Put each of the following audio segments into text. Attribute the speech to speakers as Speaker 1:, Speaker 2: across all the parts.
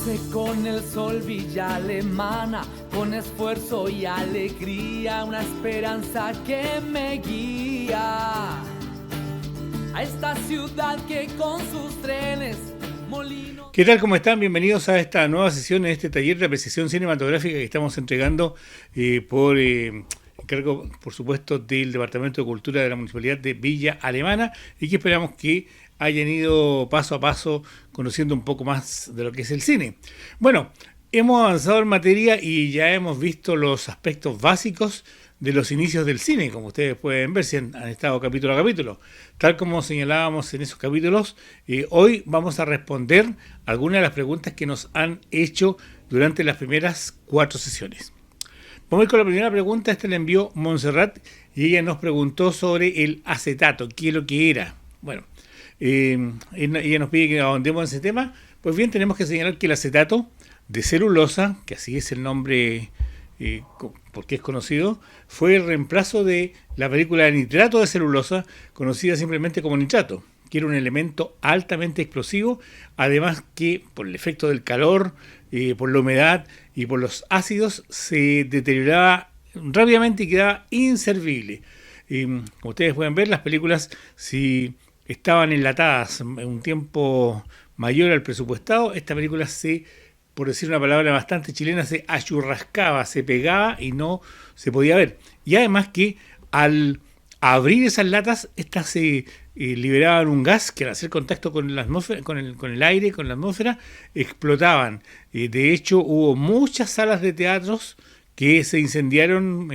Speaker 1: Nace con el sol Villa Alemana, con esfuerzo y alegría, una esperanza que me guía a esta ciudad que con sus trenes, molinos...
Speaker 2: ¿Qué tal? ¿Cómo están? Bienvenidos a esta nueva sesión en este taller de apreciación cinematográfica que estamos entregando por encargo, por supuesto, del Departamento de Cultura de la Municipalidad de Villa Alemana, y que esperamos que hayan ido paso a paso conociendo un poco más de lo que es el cine. Bueno, hemos avanzado en materia y ya hemos visto los aspectos básicos de los inicios del cine, como ustedes pueden ver si han estado capítulo a capítulo. Tal como señalábamos en esos capítulos, hoy vamos a responder algunas de las preguntas que nos han hecho durante las primeras 4 sesiones. Vamos a ir con la primera pregunta. Esta la envió Montserrat y ella nos preguntó sobre el acetato, qué es lo que era. Bueno, ella nos pide que ahondemos en ese tema. Pues bien, tenemos que señalar que el acetato de celulosa, que así es el nombre porque es conocido, fue el reemplazo de la película de nitrato de celulosa, conocida simplemente como nitrato, que era un elemento altamente explosivo, además que por el efecto del calor, por la humedad y por los ácidos se deterioraba rápidamente y quedaba inservible. Como ustedes pueden ver, las películas, si estaban enlatadas en un tiempo mayor al presupuestado, esta película se, por decir una palabra bastante chilena, se achurrascaba, se pegaba y no se podía ver. Y además que al abrir esas latas, estas se liberaban un gas que al hacer contacto con la atmósfera, con el aire, con la atmósfera, explotaban. De hecho, hubo muchas salas de teatros que se incendiaron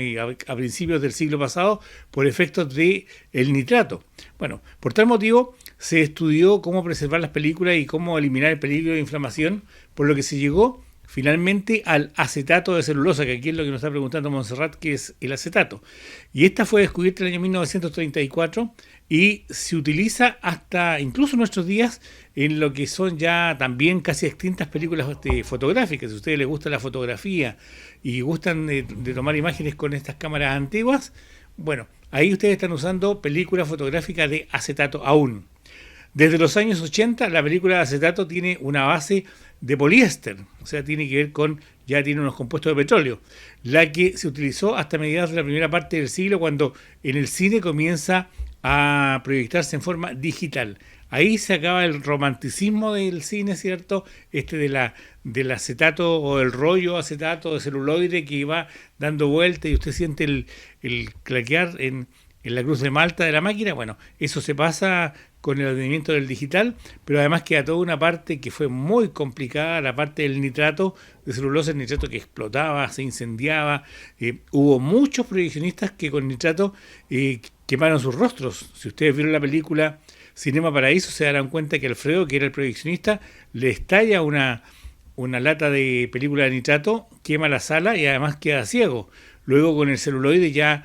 Speaker 2: a principios del siglo pasado por efectos del nitrato. Bueno, por tal motivo se estudió cómo preservar las películas y cómo eliminar el peligro de inflamación, por lo que se llegó finalmente al acetato de celulosa, que aquí es lo que nos está preguntando Montserrat, que es el acetato. Y esta fue descubierta en el año 1934 y se utiliza hasta incluso en nuestros días en lo que son ya también casi extintas películas fotográficas. Si a ustedes les gusta la fotografía y gustan de tomar imágenes con estas cámaras antiguas, bueno, ahí ustedes están usando películas fotográficas de acetato aún. Desde los años 80 la película de acetato tiene una base de poliéster, o sea, tiene que ver con, ya tiene unos compuestos de petróleo, la que se utilizó hasta mediados de la primera parte del siglo, cuando en el cine comienza a proyectarse en forma digital. Ahí se acaba el romanticismo del cine, ¿cierto? Del acetato o el rollo acetato de celuloide que va dando vuelta y usted siente el claquear en la cruz de Malta de la máquina. Bueno, eso se pasa con el advenimiento del digital, pero además queda toda una parte que fue muy complicada, la parte del nitrato de celulosa, el nitrato que explotaba, se incendiaba. Hubo muchos proyeccionistas que con nitrato quemaron sus rostros. Si ustedes vieron la película Cinema Paraíso, se darán cuenta que Alfredo, que era el proyeccionista, le estalla una lata de película de nitrato, quema la sala y además queda ciego. Luego con el celuloide ya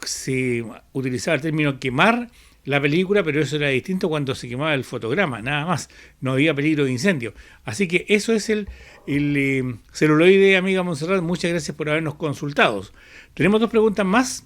Speaker 2: se utilizaba el término quemar la película, pero eso era distinto cuando se quemaba el fotograma, nada más, no había peligro de incendio. Así que eso es el celuloide, amiga Montserrat, muchas gracias por habernos consultado. Tenemos 2 preguntas más.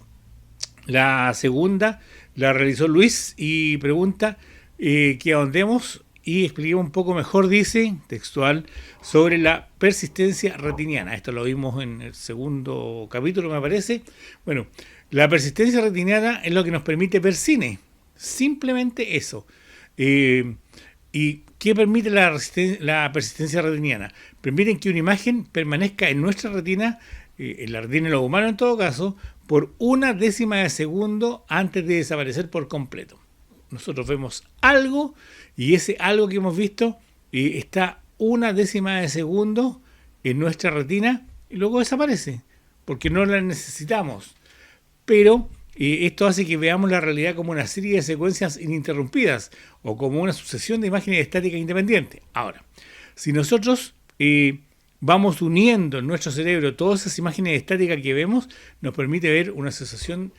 Speaker 2: La segunda la realizó Luis y pregunta que ahondemos y expliquemos un poco mejor, dice, textual, sobre la persistencia retiniana. Esto lo vimos en el segundo capítulo, me parece. Bueno, la persistencia retiniana es lo que nos permite ver cine. Simplemente eso. ¿Y qué permite la persistencia retiniana? Permiten que una imagen permanezca en nuestra retina, en la retina de los humanos en todo caso, por 1/10 de segundo antes de desaparecer por completo. Nosotros vemos algo y ese algo que hemos visto está 1/10 de segundo en nuestra retina y luego desaparece, porque no la necesitamos. Pero esto hace que veamos la realidad como una serie de secuencias ininterrumpidas o como una sucesión de imágenes estáticas independientes. Ahora, si nosotros vamos uniendo en nuestro cerebro todas esas imágenes estáticas que vemos, nos permite ver una sucesión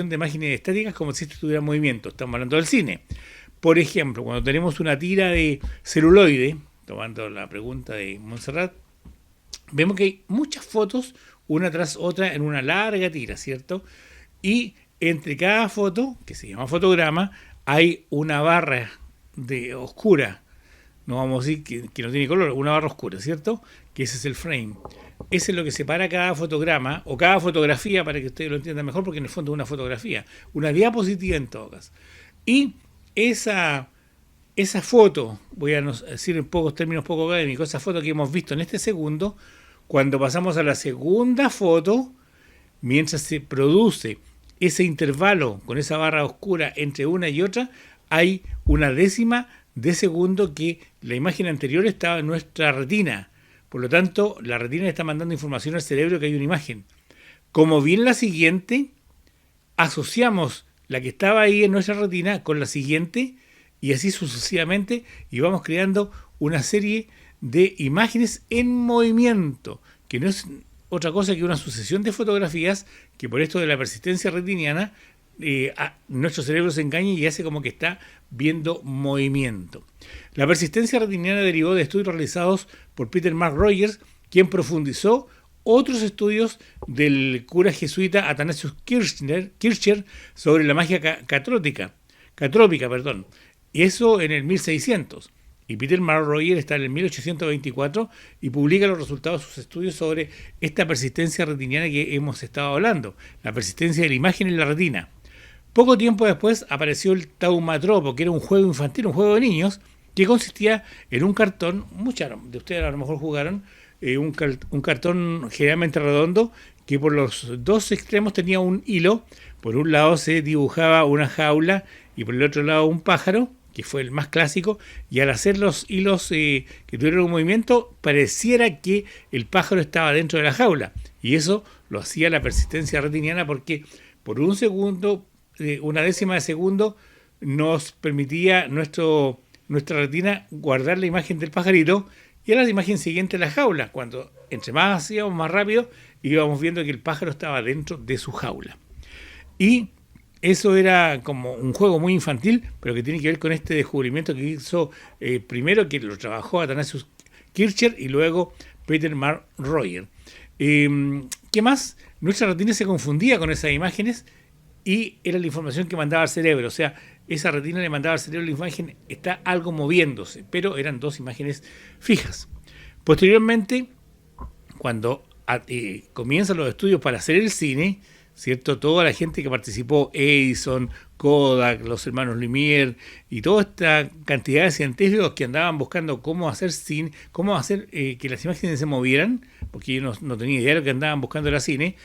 Speaker 2: de imágenes estáticas como si estuviera en movimiento. Estamos hablando del cine. Por ejemplo, cuando tenemos una tira de celuloide, tomando la pregunta de Montserrat, vemos que hay muchas fotos, una tras otra, en una larga tira, ¿cierto? Y entre cada foto, que se llama fotograma, hay una barra oscura no vamos a decir que no tiene color, una barra oscura, ¿cierto? Que ese es el frame. Ese es lo que separa cada fotograma o cada fotografía, para que ustedes lo entiendan mejor, porque en el fondo es una fotografía, una diapositiva en todo caso. Y esa foto, voy a decir en pocos términos poco académicos, esa foto que hemos visto en este segundo, cuando pasamos a la segunda foto, mientras se produce ese intervalo con esa barra oscura entre una y otra, hay una décima de segundo que la imagen anterior estaba en nuestra retina. Por lo tanto, la retina está mandando información al cerebro que hay una imagen. Como viene la siguiente, asociamos la que estaba ahí en nuestra retina con la siguiente y así sucesivamente, y vamos creando una serie de imágenes en movimiento, que no es otra cosa que una sucesión de fotografías que por esto de la persistencia retiniana nuestro cerebro se engaña y hace como que está viendo movimiento. La persistencia retiniana derivó de estudios realizados por Peter Mark Rogers, quien profundizó otros estudios del cura jesuita Athanasius Kircher sobre la magia catrópica, y eso en el 1600. Y Peter Mark Rogers está en el 1824 y publica los resultados de sus estudios sobre esta persistencia retiniana que hemos estado hablando, la persistencia de la imagen en la retina. Poco tiempo después apareció el taumatropo, que era un juego infantil, un juego de niños, que consistía en un cartón, muchos de ustedes a lo mejor jugaron, un cartón generalmente redondo, que por los dos extremos tenía un hilo. Por un lado se dibujaba una jaula y por el otro lado un pájaro, que fue el más clásico, y al hacer los hilos que tuvieron un movimiento, pareciera que el pájaro estaba dentro de la jaula. Y eso lo hacía la persistencia retiniana porque por un segundo, una décima de segundo, nos permitía nuestra retina guardar la imagen del pajarito y a la imagen siguiente la jaula. Cuando entre más hacíamos más rápido, íbamos viendo que el pájaro estaba dentro de su jaula. Y eso era como un juego muy infantil, pero que tiene que ver con este descubrimiento que hizo primero, que lo trabajó Athanasius Kircher y luego Peter Mark Rogers. ¿Qué más? Nuestra retina se confundía con esas imágenes y era la información que mandaba al cerebro. O sea, esa retina le mandaba al cerebro la imagen, está algo moviéndose, pero eran dos imágenes fijas. Posteriormente, cuando comienzan los estudios para hacer el cine, ¿cierto? Toda la gente que participó, Edison, Kodak, los hermanos Lumière y toda esta cantidad de científicos que andaban buscando cómo hacer cine, cómo hacer que las imágenes se movieran, porque yo no tenía idea de lo que andaban buscando era cine.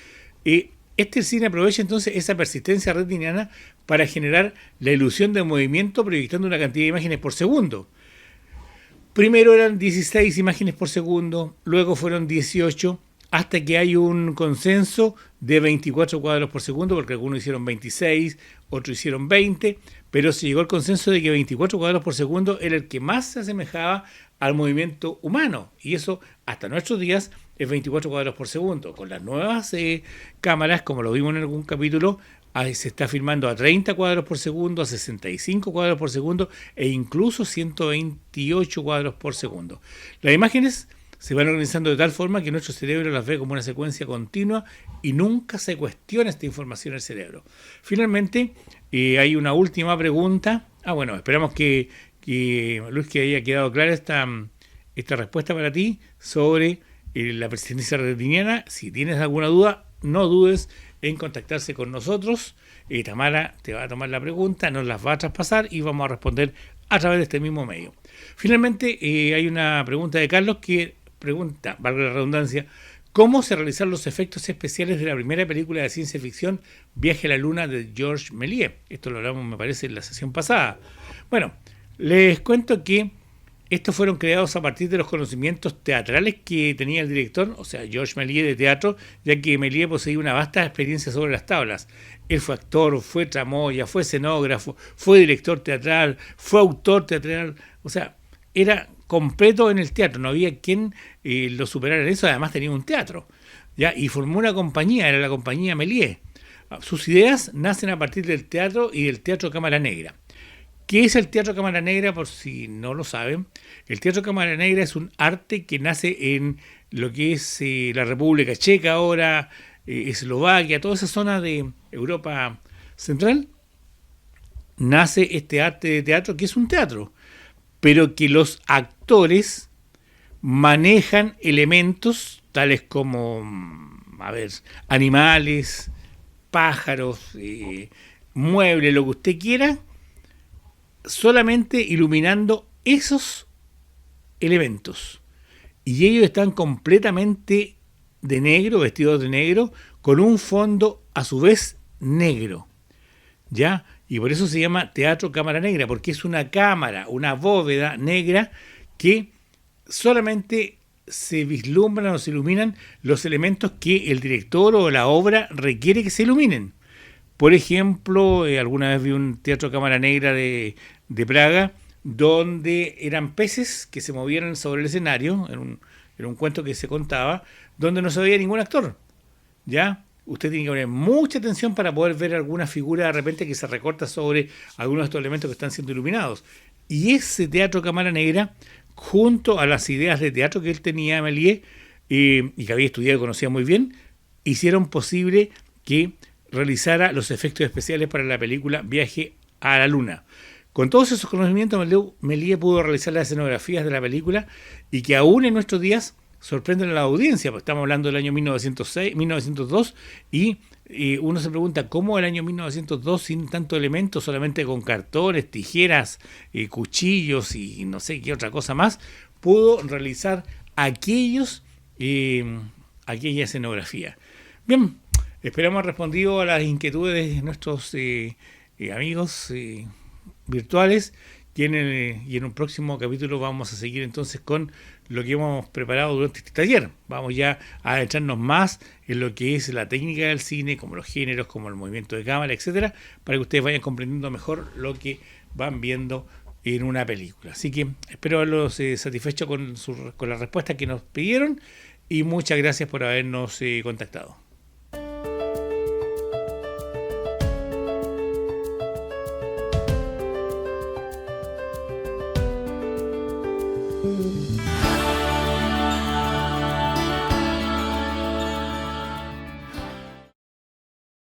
Speaker 2: Este cine aprovecha entonces esa persistencia retiniana para generar la ilusión de movimiento proyectando una cantidad de imágenes por segundo. Primero eran 16 imágenes por segundo, luego fueron 18, hasta que hay un consenso de 24 cuadros por segundo, porque algunos hicieron 26, otros hicieron 20, pero se llegó al consenso de que 24 cuadros por segundo era el que más se asemejaba al movimiento humano, y eso hasta nuestros días es 24 cuadros por segundo. Con las nuevas cámaras, como lo vimos en algún capítulo, se está filmando a 30 cuadros por segundo, a 65 cuadros por segundo e incluso 128 cuadros por segundo. Las imágenes se van organizando de tal forma que nuestro cerebro las ve como una secuencia continua y nunca se cuestiona esta información en el cerebro. Finalmente, hay una última pregunta. Bueno, esperamos que Luis, que haya quedado clara esta respuesta para ti sobre la persistencia retiniana. Si tienes alguna duda, no dudes en contactarse con nosotros. Tamara te va a tomar la pregunta, nos las va a traspasar y vamos a responder a través de este mismo medio. Finalmente, hay una pregunta de Carlos que pregunta, valga la redundancia, ¿cómo se realizaron los efectos especiales de la primera película de ciencia ficción, Viaje a la Luna, de Georges Méliès? Esto lo hablamos, me parece, en la sesión pasada. Bueno, les cuento que estos fueron creados a partir de los conocimientos teatrales que tenía el director, o sea, Georges Méliès, de teatro, ya que Méliès poseía una vasta experiencia sobre las tablas. Él fue actor, fue tramoya, fue escenógrafo, fue director teatral, fue autor teatral, o sea, era completo en el teatro, no había quien lo superara en eso. Además tenía un teatro, ¿ya? Y formó una compañía, era la compañía Méliès. Sus ideas nacen a partir del teatro y del teatro cámara negra. ¿Qué es el teatro cámara negra? Por si no lo saben, el teatro cámara negra es un arte que nace en lo que es la República Checa ahora, Eslovaquia, toda esa zona de Europa Central. Nace este arte de teatro, que es un teatro. pero que los actores manejan elementos tales como, animales, pájaros, muebles, lo que usted quiera, solamente iluminando esos elementos. Y ellos están completamente de negro, vestidos de negro, con un fondo a su vez negro. ¿Ya? Y por eso se llama teatro cámara negra, porque es una cámara, una bóveda negra que solamente se vislumbran o se iluminan los elementos que el director o la obra requiere que se iluminen. Por ejemplo, alguna vez vi un teatro cámara negra de Praga, donde eran peces que se movían sobre el escenario, era un cuento que se contaba, donde no se veía ningún actor. ¿Ya? Usted tiene que poner mucha atención para poder ver alguna figura de repente que se recorta sobre algunos de estos elementos que están siendo iluminados. Y ese teatro cámara negra, junto a las ideas de teatro que él tenía, Méliès, y que había estudiado y conocía muy bien, hicieron posible que realizara los efectos especiales para la película Viaje a la Luna. Con todos esos conocimientos, Méliès pudo realizar las escenografías de la película y que aún en nuestros días sorprenden a la audiencia, porque estamos hablando del año 1902 y uno se pregunta cómo el año 1902 sin tanto elemento, solamente con cartones, tijeras, cuchillos y no sé qué otra cosa más, pudo realizar aquella escenografía. Bien, esperamos haber respondido a las inquietudes de nuestros amigos virtuales y en un próximo capítulo vamos a seguir entonces con lo que hemos preparado durante este taller. Vamos ya a adentrarnos más en lo que es la técnica del cine, como los géneros, como el movimiento de cámara, etcétera, para que ustedes vayan comprendiendo mejor lo que van viendo en una película. Así que espero haberlos satisfecho con la respuesta que nos pidieron y muchas gracias por habernos contactado.